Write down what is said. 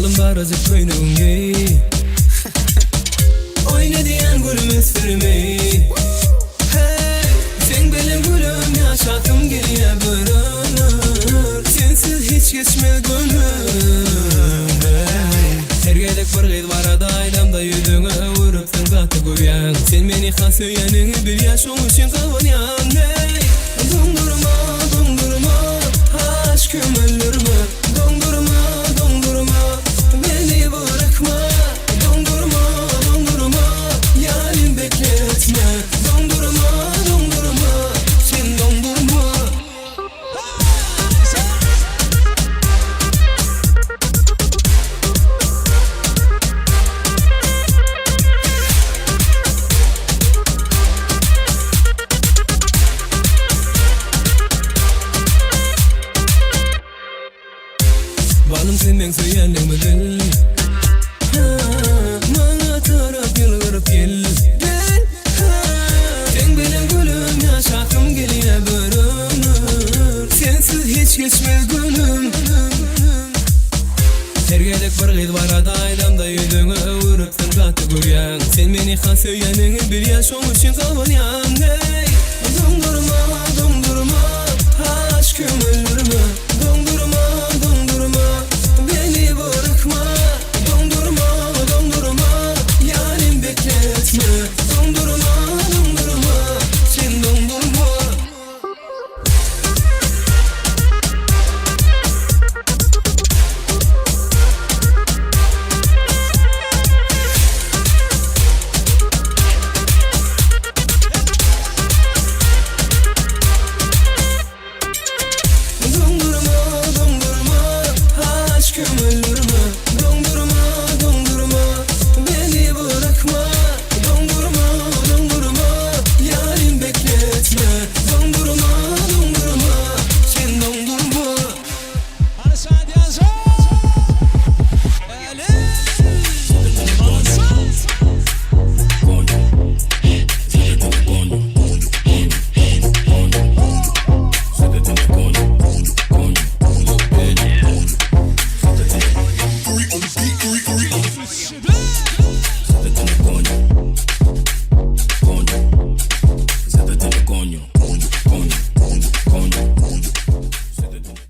Balım daracık koynumge Oyna diyen gülüm esfirme Sen benim gülüm yaşatım geriye bölünür Sensiz hiç geçmez gönlüm Tergeydek bir gıydı var ada aylamda yüzüne vurup sen katı koyan Sen beni has öyenini bir yaş onun için kavanyan Dondurma, dondurma, aşkım öldürme Dondurma, dondurma, beni bırakma Dondurma, dondurma, yarim bekletme Dondurma, dondurma, sen dondurma Balım sen ben söylenim bil Bana taraf yılgırıp gel Sen benim gülüm yaşatım geriye bölünür Sensiz hiç geçmez gönlüm Tergedek bir gıydı var ada aylamda yüzüne vurup sen katı koyan Sen beni has öyenini bir yaş onun için kavanyan Dondurma, dondurma, aşkım öldürme